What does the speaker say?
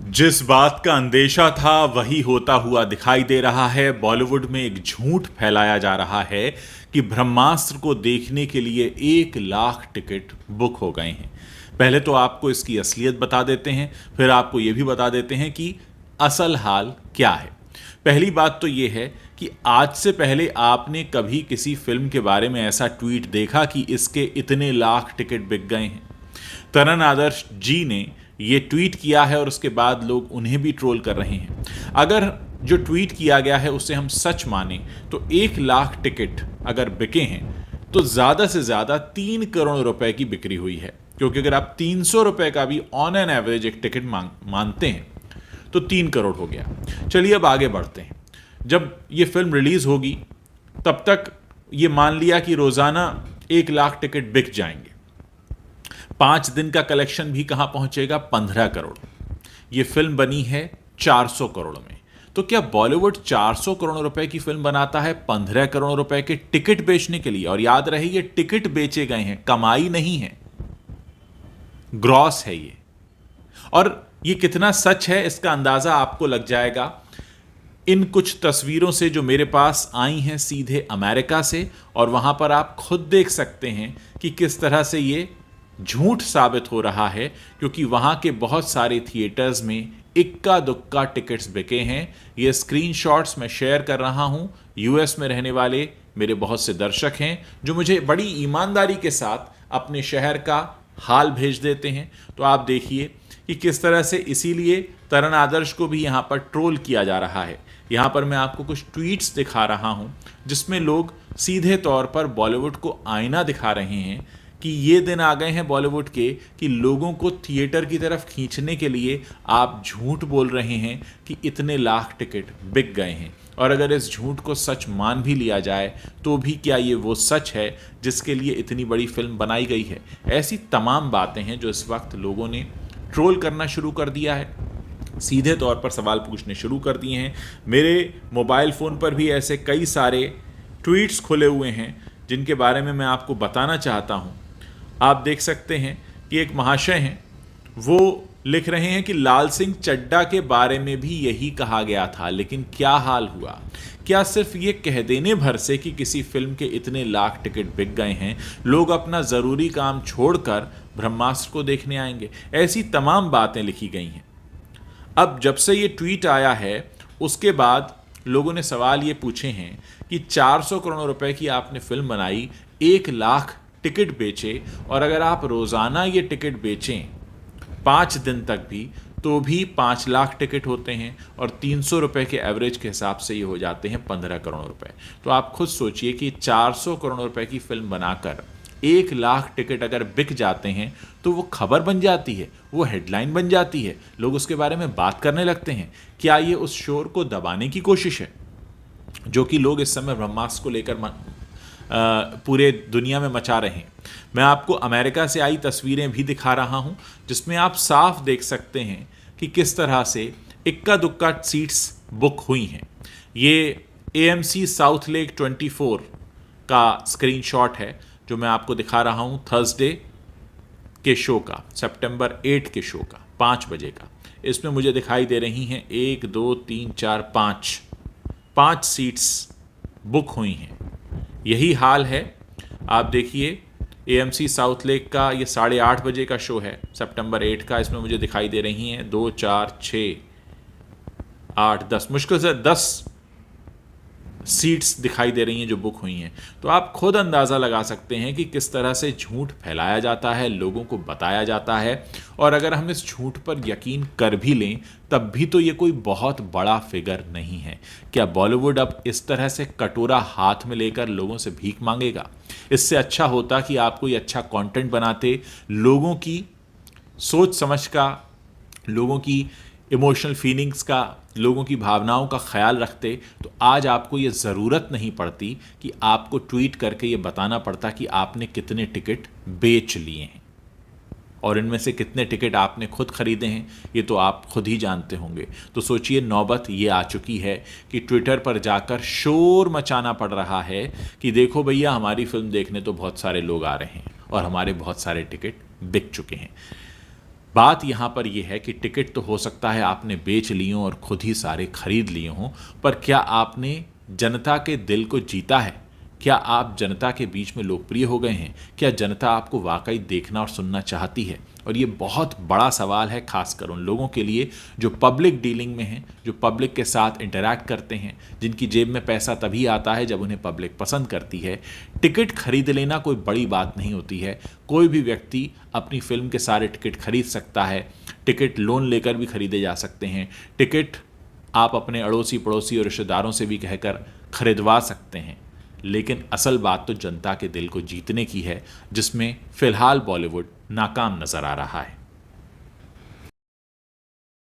जिस बात का अंदेशा था वही होता हुआ दिखाई दे रहा है। बॉलीवुड में एक झूठ फैलाया जा रहा है कि ब्रह्मास्त्र को देखने के लिए 1 लाख टिकट बुक हो गए हैं। पहले तो आपको इसकी असलियत बता देते हैं, फिर आपको यह भी बता देते हैं कि असल हाल क्या है। पहली बात तो यह है कि आज से पहले आपने कभी किसी फिल्म के बारे में ऐसा ट्वीट देखा कि इसके इतने लाख टिकट बिक गए हैं? तरण आदर्श जी ने ये ट्वीट किया है और उसके बाद लोग उन्हें भी ट्रोल कर रहे हैं। अगर जो ट्वीट किया गया है उसे हम सच माने तो 1 लाख टिकट अगर बिके हैं तो ज़्यादा से ज़्यादा 3 करोड़ रुपए की बिक्री हुई है, क्योंकि अगर आप 300 रुपए का भी ऑन एन एवरेज एक टिकट मानते हैं तो 3 करोड़ हो गया। चलिए अब आगे बढ़ते हैं। जब ये फिल्म रिलीज़ होगी तब तक ये मान लिया कि रोज़ाना 1 लाख टिकट बिक जाएंगे। 5 दिन का कलेक्शन भी कहां पहुंचेगा? 15 करोड़। यह फिल्म बनी है 400 करोड़ में। तो क्या बॉलीवुड 400 करोड़ रुपए की फिल्म बनाता है 15 करोड़ रुपए के टिकट बेचने के लिए? और याद रहे ये टिकट बेचे गए हैं, कमाई नहीं है, ग्रॉस है ये। और ये कितना सच है इसका अंदाजा आपको लग जाएगा इन कुछ तस्वीरों से जो मेरे पास आई हैं सीधे अमेरिका से, और वहां पर आप खुद देख सकते हैं कि किस तरह से ये झूठ साबित हो रहा है, क्योंकि वहां के बहुत सारे थिएटर्स में इक्का दुक्का टिकट्स बिके हैं। ये स्क्रीनशॉट्स मैं शेयर कर रहा हूं। यूएस में रहने वाले मेरे बहुत से दर्शक हैं जो मुझे बड़ी ईमानदारी के साथ अपने शहर का हाल भेज देते हैं। तो आप देखिए कि किस तरह से इसीलिए तरण आदर्श को भी यहाँ पर ट्रोल किया जा रहा है। यहाँ पर मैं आपको कुछ ट्वीट्स दिखा रहा हूँ जिसमें लोग सीधे तौर पर बॉलीवुड को आईना दिखा रहे हैं कि ये दिन आ गए हैं बॉलीवुड के कि लोगों को थिएटर की तरफ खींचने के लिए आप झूठ बोल रहे हैं कि इतने लाख टिकट बिक गए हैं। और अगर इस झूठ को सच मान भी लिया जाए तो भी क्या ये वो सच है जिसके लिए इतनी बड़ी फिल्म बनाई गई है? ऐसी तमाम बातें हैं जो इस वक्त लोगों ने ट्रोल करना शुरू कर दिया है, सीधे तौर पर सवाल पूछने शुरू कर दिए हैं। मेरे मोबाइल फ़ोन पर भी ऐसे कई सारे ट्वीट्स खुले हुए हैं जिनके बारे में मैं आपको बताना चाहता हूं। आप देख सकते हैं कि एक महाशय हैं, वो लिख रहे हैं कि लाल सिंह चड्ढा के बारे में भी यही कहा गया था, लेकिन क्या हाल हुआ? क्या सिर्फ ये कह देने भर से कि किसी फिल्म के इतने लाख टिकट बिक गए हैं लोग अपना ज़रूरी काम छोड़कर ब्रह्मास्त्र को देखने आएंगे? ऐसी तमाम बातें लिखी गई हैं। अब जब से ये ट्वीट आया है उसके बाद लोगों ने सवाल ये पूछे हैं कि 400 करोड़ रुपए की आपने फिल्म बनाई, 1 लाख टिकट बेचे, और अगर आप रोज़ाना ये टिकट बेचें 5 दिन तक भी तो भी 5 लाख टिकट होते हैं, और 300 रुपए के एवरेज के हिसाब से ये हो जाते हैं 15 करोड़ रुपए। तो आप खुद सोचिए कि 400 करोड़ रुपए की फिल्म बनाकर 1 लाख टिकट अगर बिक जाते हैं तो वो खबर बन जाती है, वो हेडलाइन बन जाती है, लोग उसके बारे में बात करने लगते हैं। क्या ये उस शोर को दबाने की कोशिश है जो कि लोग इस समय ब्रह्मास्त्र को लेकर पूरे दुनिया में मचा रहे हैं? मैं आपको अमेरिका से आई तस्वीरें भी दिखा रहा हूं जिसमें आप साफ देख सकते हैं कि किस तरह से इक्का दुक्का सीट्स बुक हुई हैं। ये AMC साउथ लेक 24 का स्क्रीनशॉट है जो मैं आपको दिखा रहा हूं, थर्सडे के शो का, सितंबर 8 के शो का, 5 बजे का। इसमें मुझे दिखाई दे रही हैं 1 2 3 4 5 सीट्स बुक हुई हैं। यही हाल है। आप देखिए AMC साउथ लेक का ये 8:30 बजे का शो है, सितंबर 8 का। इसमें मुझे दिखाई दे रही हैं 2 4 6 8 10, मुश्किल से 10 सीट्स दिखाई दे रही हैं जो बुक हुई हैं। तो आप खुद अंदाज़ा लगा सकते हैं कि किस तरह से झूठ फैलाया जाता है, लोगों को बताया जाता है। और अगर हम इस झूठ पर यकीन कर भी लें तब भी तो ये कोई बहुत बड़ा फिगर नहीं है। क्या बॉलीवुड अब इस तरह से कटोरा हाथ में लेकर लोगों से भीख मांगेगा? इससे अच्छा होता कि आप कोई अच्छा कंटेंट बनाते, लोगों की सोच समझ का, लोगों की इमोशनल फीलिंग्स का, लोगों की भावनाओं का ख्याल रखते, तो आज आपको ये ज़रूरत नहीं पड़ती कि आपको ट्वीट करके ये बताना पड़ता कि आपने कितने टिकट बेच लिए हैं और इनमें से कितने टिकट आपने खुद खरीदे हैं, ये तो आप खुद ही जानते होंगे। तो सोचिए नौबत ये आ चुकी है कि ट्विटर पर जाकर शोर मचाना पड़ रहा है कि देखो भैया हमारी फिल्म देखने तो बहुत सारे लोग आ रहे हैं और हमारे बहुत सारे टिकट बिक चुके हैं। बात यहाँ पर यह है कि टिकट तो हो सकता है आपने बेच लिए हों और खुद ही सारे खरीद लिए हों, पर क्या आपने जनता के दिल को जीता है? क्या आप जनता के बीच में लोकप्रिय हो गए हैं? क्या जनता आपको वाकई देखना और सुनना चाहती है? और ये बहुत बड़ा सवाल है, खासकर उन लोगों के लिए जो पब्लिक डीलिंग में हैं, जो पब्लिक के साथ इंटरैक्ट करते हैं, जिनकी जेब में पैसा तभी आता है जब उन्हें पब्लिक पसंद करती है। टिकट खरीद लेना कोई बड़ी बात नहीं होती है। कोई भी व्यक्ति अपनी फिल्म के सारे टिकट खरीद सकता है। टिकट लोन लेकर भी खरीदे जा सकते हैं। टिकट आप अपने अड़ोसी पड़ोसी और रिश्तेदारों से भी कहकर खरीदवा सकते हैं। लेकिन असल बात तो जनता के दिल को जीतने की है, जिसमें फिलहाल बॉलीवुड नाकाम नजर आ रहा है।